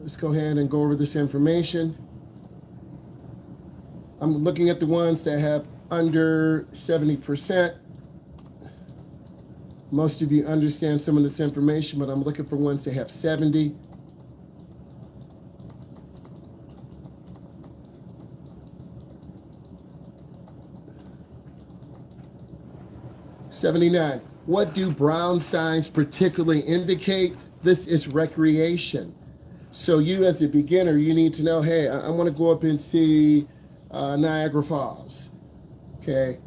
Let's go ahead and go over this information. I'm looking at the ones that have under 70%. Most of you understand some of this information, but I'm looking for ones that have 70. '79. What do brown signs particularly indicate? This is recreation. So you as a beginner, you need to know, hey, I want to go up and see Niagara Falls. Okay.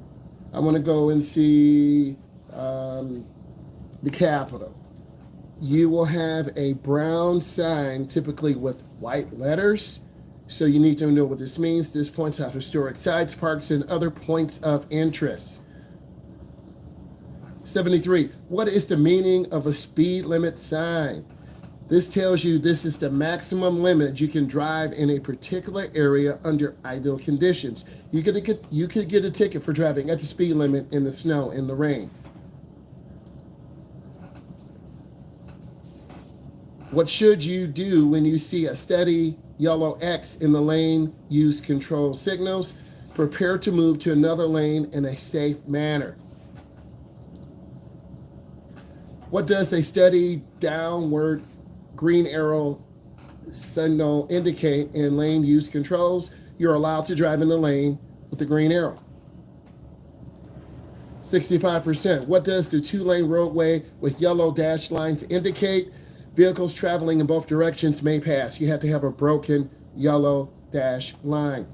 I want to go and see the Capitol. You will have a brown sign, typically with white letters. So you need to know what this means. This points out historic sites, parks, and other points of interest. 73. What is the meaning of a speed limit sign? This tells you this is the maximum limit you can drive in a particular area under ideal conditions. You could get a ticket for driving at the speed limit in the snow, in the rain. What should you do when you see a steady yellow X in the lane? Use control signals. Prepare to move to another lane in a safe manner. What does a steady downward green arrow signal indicate in lane use controls? You're allowed to drive in the lane with the green arrow. 65%. What does the two-lane roadway with yellow dashed lines indicate? Vehicles traveling in both directions may pass. You have to have a broken yellow dash line.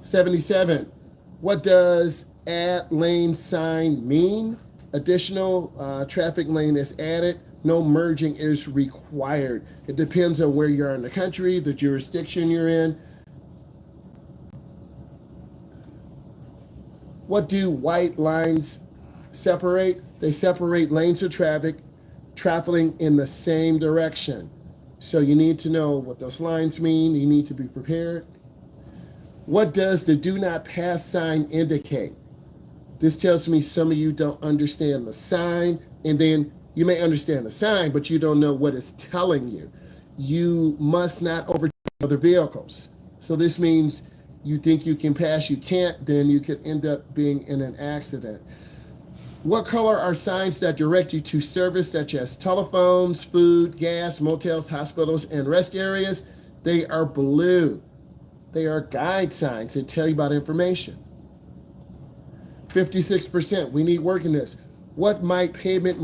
77. What does add lane sign mean? Additional traffic lane is added. No merging is required. It depends on where you are in the country, the jurisdiction you're in. What do white lines separate? They separate lanes of traffic traveling in the same direction. So you need to know what those lines mean. You need to be prepared. What does the do not pass sign indicate? This tells me some of you don't understand the sign, and then you may understand the sign, but you don't know what it's telling you. You must not overtake other vehicles. So this means you think you can pass, you can't, then you could end up being in an accident. What color are signs that direct you to service such as telephones, food, gas, motels, hospitals, and rest areas? They are blue. They are guide signs that tell you about information. 56%. We need work in this. What might pavement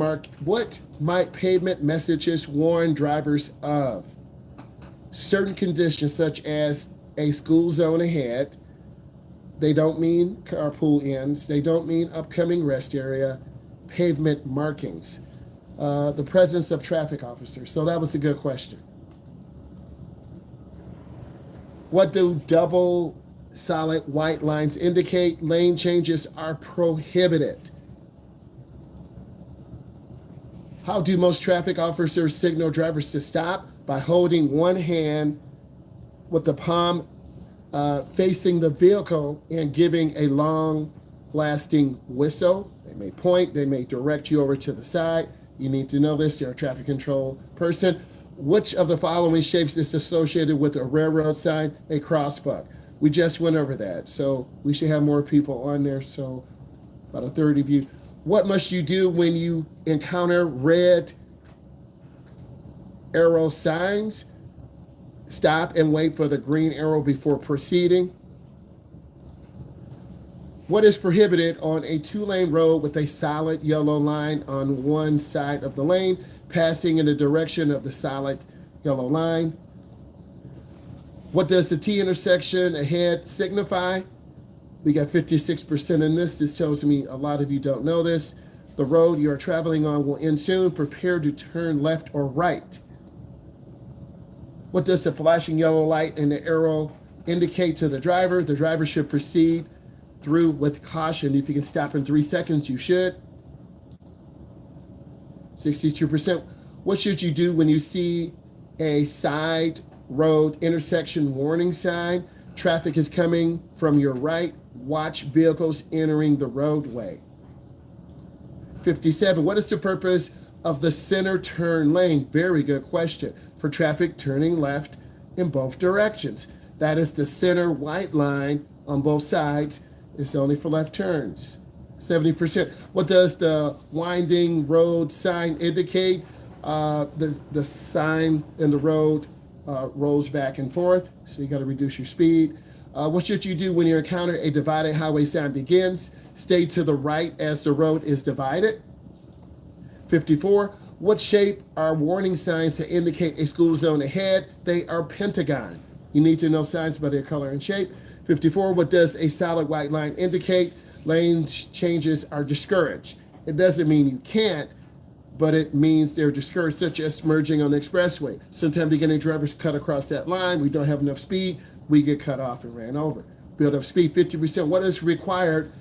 messages warn drivers of? Certain conditions such as a school zone ahead. They don't mean carpool ends. They don't mean upcoming rest area. Pavement markings. The presence of traffic officers. So that was a good question. What do double solid white lines indicate? Lane changes are prohibited. How do most traffic officers signal drivers to stop? By holding one hand with the palm facing the vehicle and giving a long-lasting whistle. They may point, they may direct you over to the side. You need to know this. You're a traffic control person. Which of the following shapes is associated with a railroad sign? A crossbuck. We just went over that, so we should have more people on there, so about a third of you. What must you do when you encounter red arrow signs? Stop and wait for the green arrow before proceeding. What is prohibited on a two-lane road with a solid yellow line on one side of the lane, passing in the direction of the solid yellow line? What does the T intersection ahead signify? We got 56% in this. This tells me a lot of you don't know this. The road you are traveling on will end soon. Prepare to turn left or right. What does the flashing yellow light and the arrow indicate to the driver? The driver should proceed through with caution. If you can stop in 3 seconds, you should. 62%. What should you do when you see a side road intersection warning sign? Traffic is coming from your right. Watch vehicles entering the roadway. 57. What is the purpose of the center turn lane? Very good question. For traffic turning left in both directions. That is the center white line on both sides. It's only for left turns. 70%. What does the winding road sign indicate? The sign in the road rolls back and forth, so you got to reduce your speed. What should you do when you encounter a divided highway sign begins? Stay to the right as the road is divided. 54. What shape are warning signs to indicate a school zone ahead? They are pentagon. You need to know signs by their color and shape. 54. What does a solid white line indicate? Lane changes are discouraged. It doesn't mean you can't, but it means they're discouraged, such as merging on the expressway. Sometimes beginning drivers cut across that line. We don't have enough speed. We get cut off and ran over. Build up speed, 50%. What is required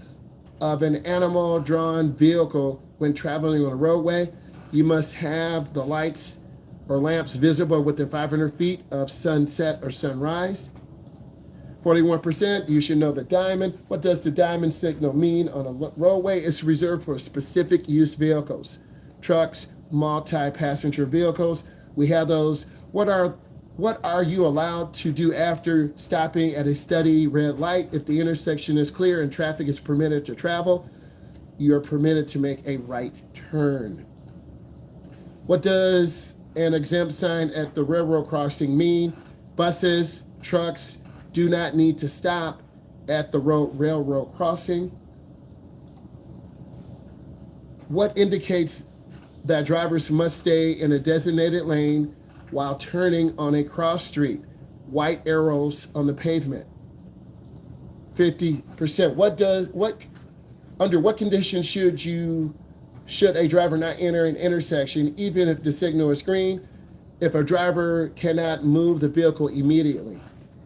of an animal-drawn vehicle when traveling on a roadway? You must have the lights or lamps visible within 500 feet of sunset or sunrise. 41%, you should know the diamond. What does the diamond signal mean on a roadway? It's reserved for specific use vehicles, trucks, multi-passenger vehicles. We have those. What are you allowed to do after stopping at a steady red light? If the intersection is clear and traffic is permitted to travel, you are permitted to make a right turn. What does an exempt sign at the railroad crossing mean? Buses, trucks do not need to stop at the railroad crossing. What indicates that drivers must stay in a designated lane while turning on a cross street? White arrows on the pavement. 50%. Under what conditions should a driver not enter an intersection, even if the signal is green? If a driver cannot move the vehicle immediately.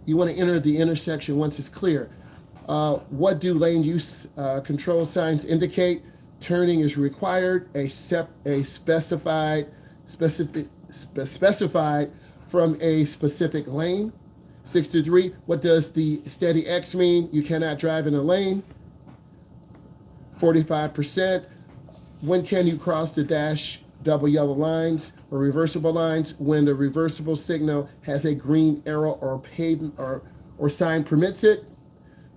You want to enter the intersection once it's clear. What do lane use control signs indicate? Turning is required. Specified from a specific lane. 63. What does the steady X mean? You cannot drive in a lane. 45%. When can you cross the dash double yellow lines or reversible lines? When the reversible signal has a green arrow or pavement or sign permits it.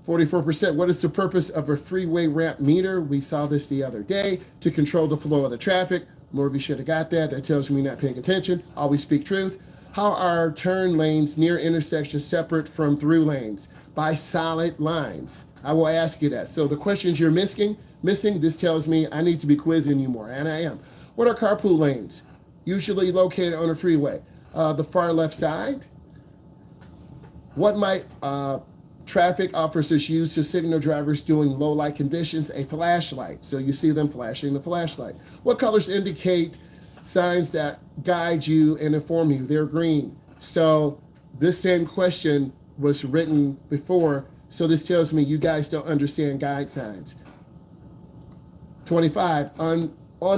44%. What is the purpose of a freeway ramp meter? We saw this the other day, to control the flow of the traffic. Morby should have got that. That tells me not paying attention. Always speak truth. How are turn lanes near intersections separate from through lanes? By solid lines. I will ask you that. So the questions you're missing, this tells me I need to be quizzing you more, and I am. What are carpool lanes? Usually located on a freeway. The far left side. What might traffic officers use to signal drivers during low light conditions? A flashlight. So you see them flashing the flashlight. What colors indicate signs that guide you and inform you? They're green. So this same question was written before. So this tells me you guys don't understand guide signs. 25. On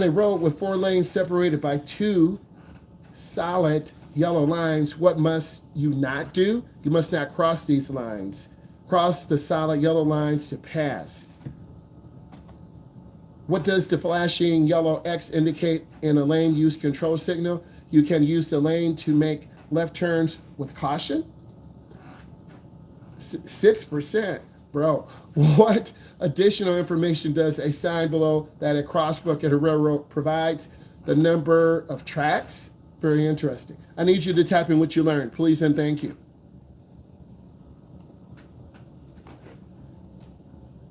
a road with 4 lanes separated by 2 solid yellow lines, what must you not do? You must not cross these lines. Cross the solid yellow lines to pass. What does the flashing yellow X indicate in a lane use control signal? You can use the lane to make left turns with caution. 6%. Bro, what additional information does a sign below that a crosswalk at a railroad provides? The number of tracks. Very interesting. I need you to type in what you learned, please and thank you.